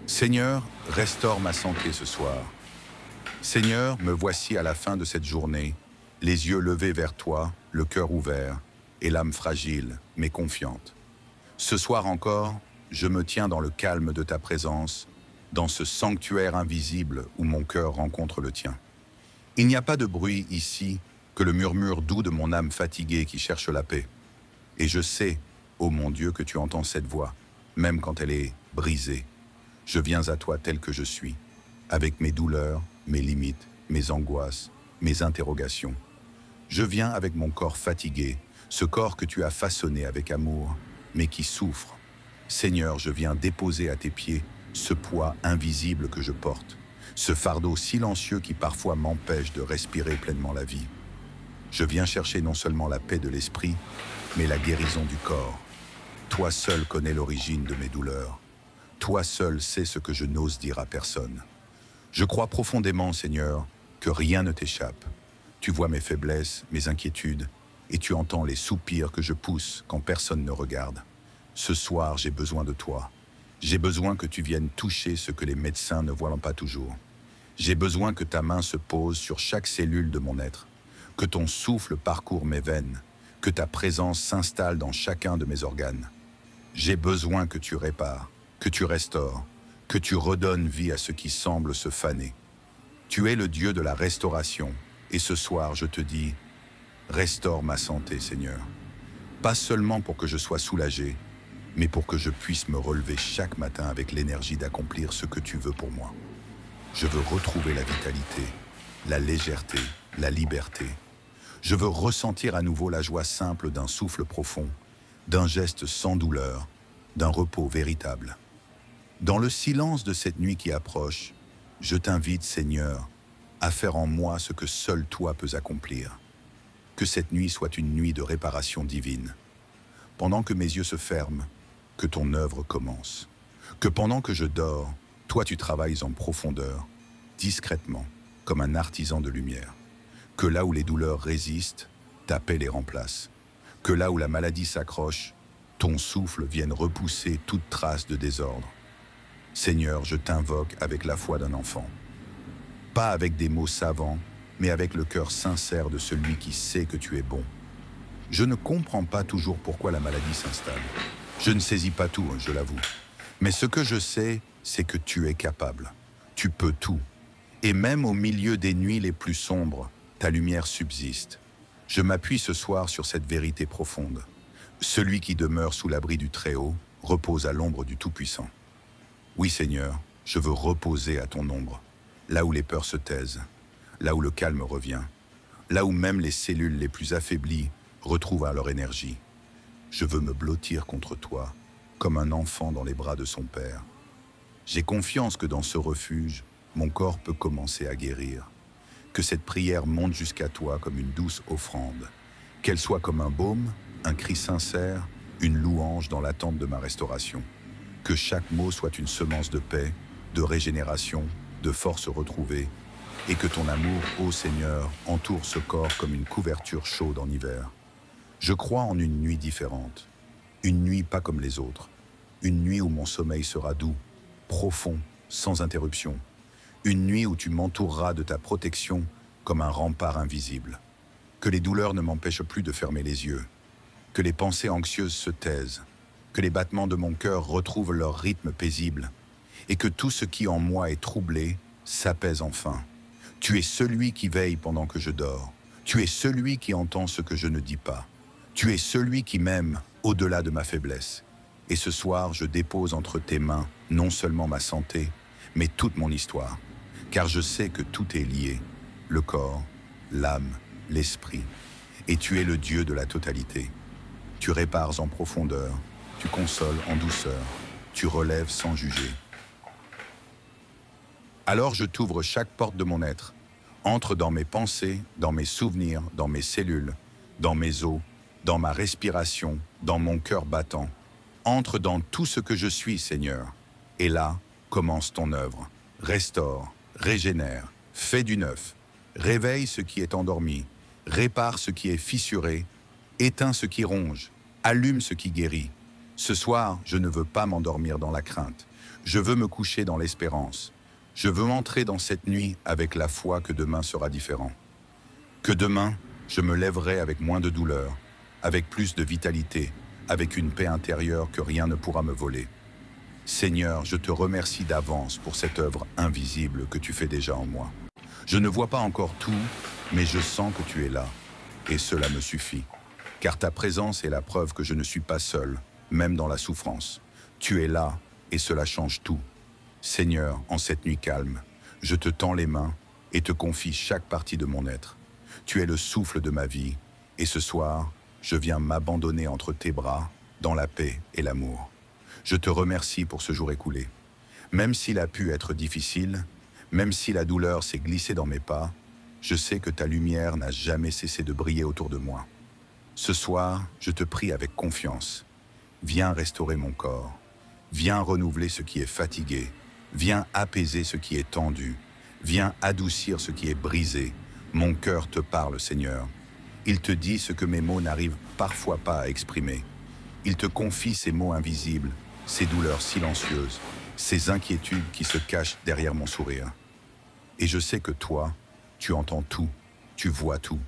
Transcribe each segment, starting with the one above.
Seigneur, restaure ma santé ce soir. Seigneur, me voici à la fin de cette journée, les yeux levés vers toi, le cœur ouvert, et l'âme fragile, mais confiante. Ce soir encore, je me tiens dans le calme de ta présence, dans ce sanctuaire invisible où mon cœur rencontre le tien. Il n'y a pas de bruit ici que le murmure doux de mon âme fatiguée qui cherche la paix. Et je sais, ô mon Dieu, que tu entends cette voix, même quand elle est brisée. Je viens à toi tel que je suis, avec mes douleurs, mes limites, mes angoisses, mes interrogations. Je viens avec mon corps fatigué, ce corps que tu as façonné avec amour, mais qui souffre. Seigneur, je viens déposer à tes pieds ce poids invisible que je porte, ce fardeau silencieux qui parfois m'empêche de respirer pleinement la vie. Je viens chercher non seulement la paix de l'esprit, mais la guérison du corps. Toi seul connais l'origine de mes douleurs. Toi seul sais ce que je n'ose dire à personne. Je crois profondément, Seigneur, que rien ne t'échappe. Tu vois mes faiblesses, mes inquiétudes, et tu entends les soupirs que je pousse quand personne ne regarde. Ce soir, j'ai besoin de toi. J'ai besoin que tu viennes toucher ce que les médecins ne voient pas toujours. J'ai besoin que ta main se pose sur chaque cellule de mon être, que ton souffle parcourt mes veines, que ta présence s'installe dans chacun de mes organes. J'ai besoin que tu répares, que tu restaures, que tu redonnes vie à ce qui semble se faner. Tu es le Dieu de la restauration, et ce soir je te dis, restaure ma santé, Seigneur. Pas seulement pour que je sois soulagé, mais pour que je puisse me relever chaque matin avec l'énergie d'accomplir ce que tu veux pour moi. Je veux retrouver la vitalité, la légèreté, la liberté. Je veux ressentir à nouveau la joie simple d'un souffle profond, d'un geste sans douleur, d'un repos véritable. Dans le silence de cette nuit qui approche, je t'invite, Seigneur, à faire en moi ce que seul toi peux accomplir. Que cette nuit soit une nuit de réparation divine. Pendant que mes yeux se ferment, que ton œuvre commence. Que pendant que je dors, toi tu travailles en profondeur, discrètement, comme un artisan de lumière. Que là où les douleurs résistent, ta paix les remplace. Que là où la maladie s'accroche, ton souffle vienne repousser toute trace de désordre. Seigneur, je t'invoque avec la foi d'un enfant. Pas avec des mots savants, mais avec le cœur sincère de celui qui sait que tu es bon. Je ne comprends pas toujours pourquoi la maladie s'installe. Je ne saisis pas tout, je l'avoue. Mais ce que je sais, c'est que tu es capable. Tu peux tout. Et même au milieu des nuits les plus sombres, ta lumière subsiste. Je m'appuie ce soir sur cette vérité profonde. Celui qui demeure sous l'abri du Très-Haut repose à l'ombre du Tout-Puissant. Oui, Seigneur, je veux reposer à ton ombre, là où les peurs se taisent, là où le calme revient, là où même les cellules les plus affaiblies retrouvent leur énergie. Je veux me blottir contre toi, comme un enfant dans les bras de son père. J'ai confiance que dans ce refuge, mon corps peut commencer à guérir. Que cette prière monte jusqu'à toi comme une douce offrande, qu'elle soit comme un baume, un cri sincère, une louange dans l'attente de ma restauration. Que chaque mot soit une semence de paix, de régénération, de force retrouvée, et que ton amour, ô Seigneur, entoure ce corps comme une couverture chaude en hiver. Je crois en une nuit différente, une nuit pas comme les autres, une nuit où mon sommeil sera doux, profond, sans interruption, une nuit où tu m'entoureras de ta protection comme un rempart invisible. Que les douleurs ne m'empêchent plus de fermer les yeux, que les pensées anxieuses se taisent, que les battements de mon cœur retrouvent leur rythme paisible, et que tout ce qui en moi est troublé s'apaise enfin. Tu es celui qui veille pendant que je dors, tu es celui qui entend ce que je ne dis pas, tu es celui qui m'aime au-delà de ma faiblesse. Et ce soir, je dépose entre tes mains non seulement ma santé, mais toute mon histoire, car je sais que tout est lié, le corps, l'âme, l'esprit, et tu es le Dieu de la totalité. Tu répares en profondeur, tu consoles en douceur, tu relèves sans juger. Alors je t'ouvre chaque porte de mon être, entre dans mes pensées, dans mes souvenirs, dans mes cellules, dans mes os, dans ma respiration, dans mon cœur battant. Entre dans tout ce que je suis, Seigneur. Et là, commence ton œuvre. Restaure, régénère, fais du neuf. Réveille ce qui est endormi, répare ce qui est fissuré, éteins ce qui ronge, allume ce qui guérit. Ce soir, je ne veux pas m'endormir dans la crainte. Je veux me coucher dans l'espérance. Je veux entrer dans cette nuit avec la foi que demain sera différent. Que demain, je me lèverai avec moins de douleur, avec plus de vitalité, avec une paix intérieure que rien ne pourra me voler. Seigneur, je te remercie d'avance pour cette œuvre invisible que tu fais déjà en moi. Je ne vois pas encore tout, mais je sens que tu es là, et cela me suffit. Car ta présence est la preuve que je ne suis pas seul, même dans la souffrance. Tu es là, et cela change tout. Seigneur, en cette nuit calme, je te tends les mains et te confie chaque partie de mon être. Tu es le souffle de ma vie, et ce soir, je viens m'abandonner entre tes bras, dans la paix et l'amour. Je te remercie pour ce jour écoulé. Même s'il a pu être difficile, même si la douleur s'est glissée dans mes pas, je sais que ta lumière n'a jamais cessé de briller autour de moi. Ce soir, je te prie avec confiance. Viens restaurer mon corps. Viens renouveler ce qui est fatigué. Viens apaiser ce qui est tendu. Viens adoucir ce qui est brisé. Mon cœur te parle, Seigneur. Il te dit ce que mes mots n'arrivent parfois pas à exprimer. Il te confie ces mots invisibles, ces douleurs silencieuses, ces inquiétudes qui se cachent derrière mon sourire. Et je sais que toi, tu entends tout, tu vois tout,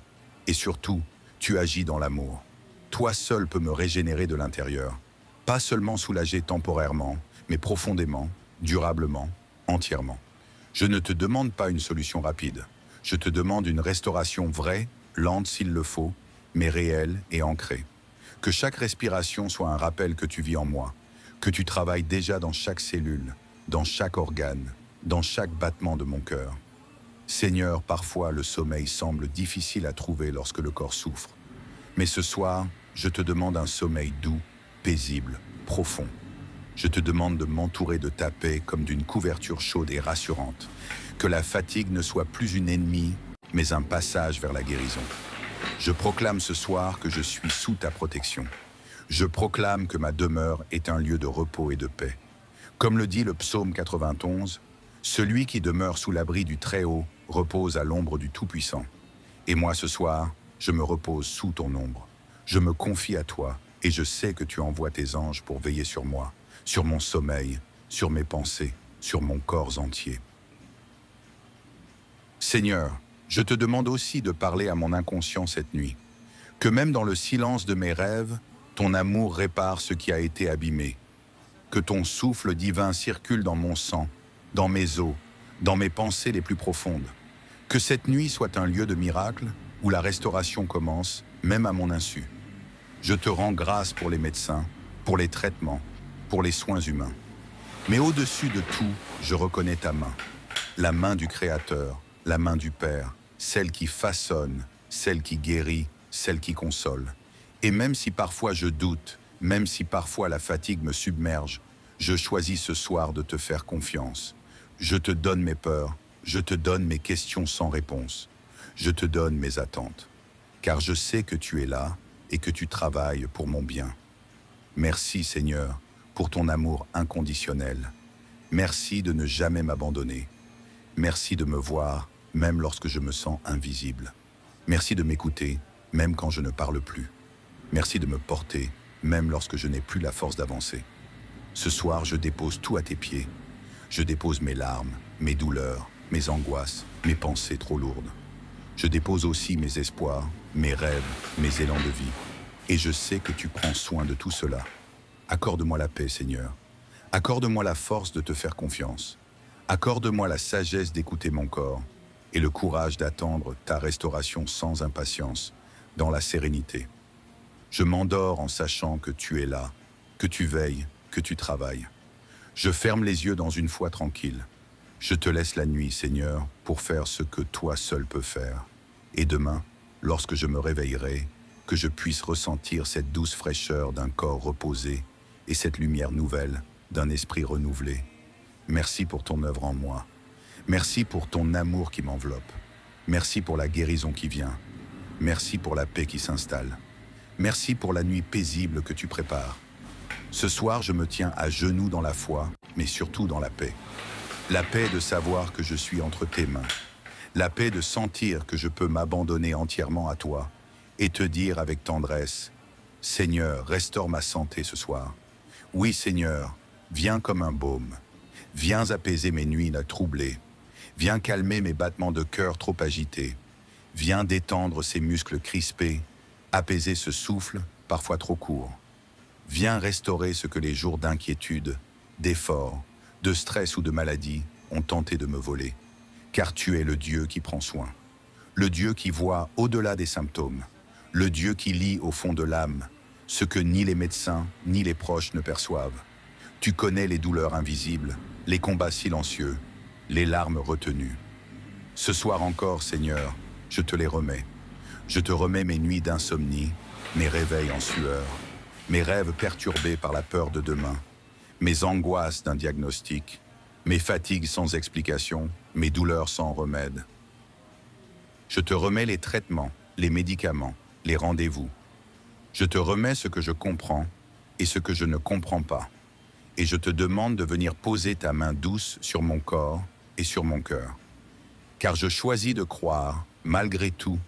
et surtout, tu agis dans l'amour. Toi seul peux me régénérer de l'intérieur, pas seulement soulager temporairement, mais profondément, durablement, entièrement. Je ne te demande pas une solution rapide. Je te demande une restauration vraie, lente s'il le faut, mais réelle et ancrée. Que chaque respiration soit un rappel que tu vis en moi, que tu travailles déjà dans chaque cellule, dans chaque organe, dans chaque battement de mon cœur. Seigneur, parfois le sommeil semble difficile à trouver lorsque le corps souffre. Mais ce soir, je te demande un sommeil doux, paisible, profond. Je te demande de m'entourer de ta paix comme d'une couverture chaude et rassurante. Que la fatigue ne soit plus une ennemie, mais un passage vers la guérison. Je proclame ce soir que je suis sous ta protection. Je proclame que ma demeure est un lieu de repos et de paix. Comme le dit le psaume 91, « Celui qui demeure sous l'abri du Très-Haut repose à l'ombre du Tout-Puissant. » Et moi ce soir, je me repose sous ton ombre. Je me confie à toi et je sais que tu envoies tes anges pour veiller sur moi, sur mon sommeil, sur mes pensées, sur mon corps entier. Seigneur, je te demande aussi de parler à mon inconscient cette nuit. Que même dans le silence de mes rêves, ton amour répare ce qui a été abîmé. Que ton souffle divin circule dans mon sang, dans mes os, dans mes pensées les plus profondes. Que cette nuit soit un lieu de miracle où la restauration commence, même à mon insu. Je te rends grâce pour les médecins, pour les traitements, pour les soins humains. Mais au-dessus de tout, je reconnais ta main. La main du Créateur, la main du Père, celle qui façonne, celle qui guérit, celle qui console. Et même si parfois je doute, même si parfois la fatigue me submerge, je choisis ce soir de te faire confiance. Je te donne mes peurs, je te donne mes questions sans réponse. Je te donne mes attentes. Car je sais que tu es là et que tu travailles pour mon bien. Merci Seigneur pour ton amour inconditionnel. Merci de ne jamais m'abandonner. Merci de me voir, même lorsque je me sens invisible. Merci de m'écouter, même quand je ne parle plus. Merci de me porter, même lorsque je n'ai plus la force d'avancer. Ce soir, je dépose tout à tes pieds. Je dépose mes larmes, mes douleurs, mes angoisses, mes pensées trop lourdes. Je dépose aussi mes espoirs, mes rêves, mes élans de vie. Et je sais que tu prends soin de tout cela. Accorde-moi la paix, Seigneur. Accorde-moi la force de te faire confiance. Accorde-moi la sagesse d'écouter mon corps et le courage d'attendre ta restauration sans impatience, dans la sérénité. Je m'endors en sachant que tu es là, que tu veilles, que tu travailles. Je ferme les yeux dans une foi tranquille. Je te laisse la nuit, Seigneur, pour faire ce que toi seul peux faire. Et demain, lorsque je me réveillerai, que je puisse ressentir cette douce fraîcheur d'un corps reposé et cette lumière nouvelle d'un esprit renouvelé. Merci pour ton œuvre en moi. Merci pour ton amour qui m'enveloppe. Merci pour la guérison qui vient. Merci pour la paix qui s'installe. Merci pour la nuit paisible que tu prépares. Ce soir, je me tiens à genoux dans la foi, mais surtout dans la paix. La paix de savoir que je suis entre tes mains. La paix de sentir que je peux m'abandonner entièrement à toi et te dire avec tendresse, « Seigneur, restaure ma santé ce soir. Oui, Seigneur, viens comme un baume. Viens apaiser mes nuits troublées. Viens calmer mes battements de cœur trop agités. Viens détendre ces muscles crispés, apaiser ce souffle parfois trop court. Viens restaurer ce que les jours d'inquiétude, d'effort, de stress ou de maladie ont tenté de me voler. Car tu es le Dieu qui prend soin. Le Dieu qui voit au-delà des symptômes. Le Dieu qui lit au fond de l'âme ce que ni les médecins ni les proches ne perçoivent. Tu connais les douleurs invisibles, les combats silencieux, les larmes retenues. Ce soir encore, Seigneur, je te les remets. Je te remets mes nuits d'insomnie, mes réveils en sueur, mes rêves perturbés par la peur de demain, mes angoisses d'un diagnostic, mes fatigues sans explication, mes douleurs sans remède. Je te remets les traitements, les médicaments, les rendez-vous. Je te remets ce que je comprends et ce que je ne comprends pas. Et je te demande de venir poser ta main douce sur mon corps et sur mon cœur. Car je choisis de croire, malgré tout,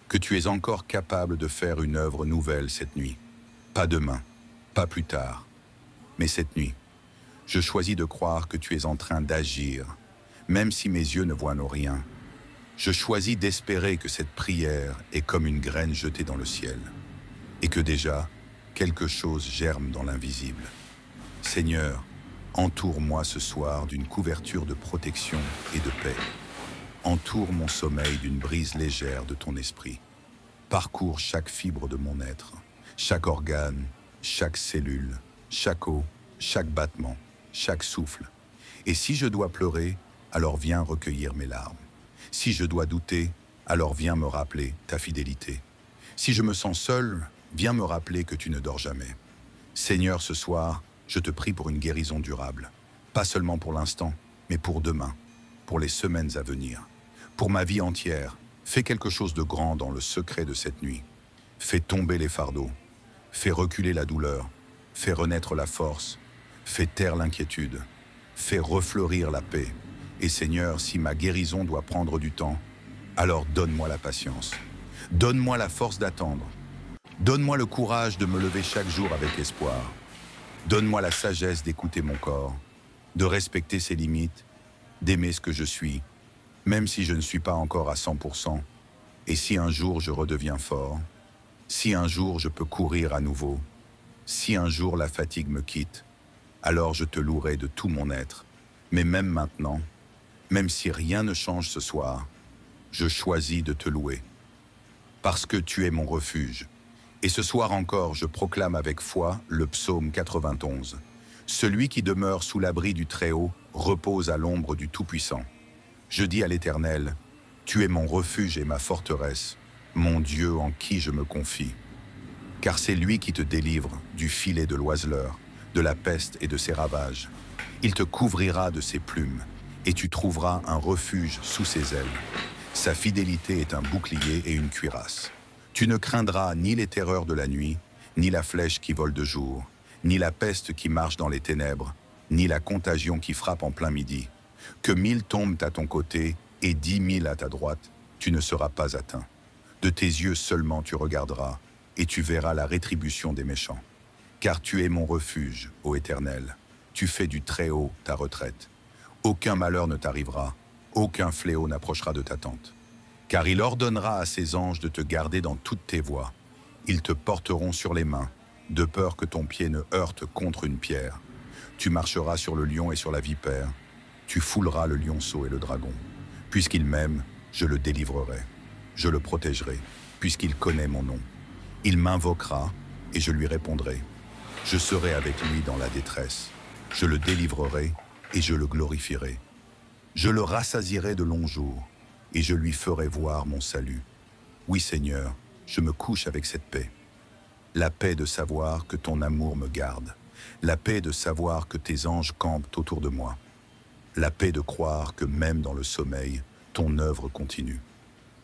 que tu es encore capable de faire une œuvre nouvelle cette nuit. Pas demain, pas plus tard, mais cette nuit. Je choisis de croire que tu es en train d'agir, même si mes yeux ne voient rien. Je choisis d'espérer que cette prière est comme une graine jetée dans le ciel, et que déjà, quelque chose germe dans l'invisible. Seigneur, entoure-moi ce soir d'une couverture de protection et de paix. Entoure mon sommeil d'une brise légère de ton esprit. Parcours chaque fibre de mon être, chaque organe, chaque cellule, chaque os, chaque battement, chaque souffle. Et si je dois pleurer, alors viens recueillir mes larmes. Si je dois douter, alors viens me rappeler ta fidélité. Si je me sens seul, viens me rappeler que tu ne dors jamais. Seigneur, ce soir, je te prie pour une guérison durable. Pas seulement pour l'instant, mais pour demain, pour les semaines à venir. Pour ma vie entière, fais quelque chose de grand dans le secret de cette nuit. Fais tomber les fardeaux. Fais reculer la douleur. Fais renaître la force. Fais taire l'inquiétude. Fais refleurir la paix. Et Seigneur, si ma guérison doit prendre du temps, alors donne-moi la patience. Donne-moi la force d'attendre. Donne-moi le courage de me lever chaque jour avec espoir. Donne-moi la sagesse d'écouter mon corps, de respecter ses limites, d'aimer ce que je suis, même si je ne suis pas encore à 100%, et si un jour je redeviens fort, si un jour je peux courir à nouveau, si un jour la fatigue me quitte, alors je te louerai de tout mon être. Mais même maintenant, même si rien ne change ce soir, je choisis de te louer. Parce que tu es mon refuge. Et ce soir encore, je proclame avec foi le psaume 91. Celui qui demeure sous l'abri du Très-Haut repose à l'ombre du Tout-Puissant. Je dis à l'Éternel, tu es mon refuge et ma forteresse, mon Dieu en qui je me confie. Car c'est lui qui te délivre du filet de l'oiseleur, de la peste et de ses ravages. Il te couvrira de ses plumes, et tu trouveras un refuge sous ses ailes. Sa fidélité est un bouclier et une cuirasse. Tu ne craindras ni les terreurs de la nuit, ni la flèche qui vole de jour, ni la peste qui marche dans les ténèbres, ni la contagion qui frappe en plein midi. Que 1000 tombent à ton côté et 10 000 à ta droite, tu ne seras pas atteint. De tes yeux seulement tu regarderas, et tu verras la rétribution des méchants. Car tu es mon refuge, ô Éternel. Tu fais du Très-Haut ta retraite. Aucun malheur ne t'arrivera, aucun fléau n'approchera de ta tente. Car il ordonnera à ses anges de te garder dans toutes tes voies. Ils te porteront sur les mains, de peur que ton pied ne heurte contre une pierre. Tu marcheras sur le lion et sur la vipère. Tu fouleras le lionceau et le dragon. Puisqu'il m'aime, je le délivrerai. Je le protégerai, puisqu'il connaît mon nom. Il m'invoquera et je lui répondrai. Je serai avec lui dans la détresse. Je le délivrerai et je le glorifierai. Je le rassasierai de longs jours et je lui ferai voir mon salut. Oui, Seigneur, je me couche avec cette paix. La paix de savoir que ton amour me garde. La paix de savoir que tes anges campent autour de moi. La paix de croire que même dans le sommeil, ton œuvre continue.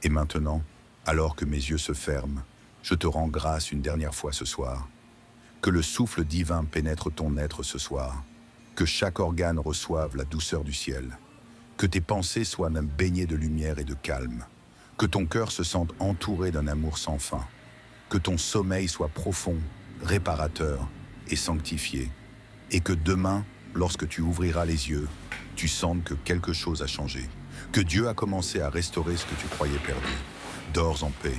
Et maintenant, alors que mes yeux se ferment, je te rends grâce une dernière fois ce soir. Que le souffle divin pénètre ton être ce soir. Que chaque organe reçoive la douceur du ciel. Que tes pensées soient même baignées de lumière et de calme. Que ton cœur se sente entouré d'un amour sans fin. Que ton sommeil soit profond, réparateur et sanctifié. Et que demain, lorsque tu ouvriras les yeux, tu sentes que quelque chose a changé, que Dieu a commencé à restaurer ce que tu croyais perdu. Dors en paix,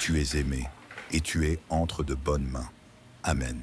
tu es aimé et tu es entre de bonnes mains. Amen.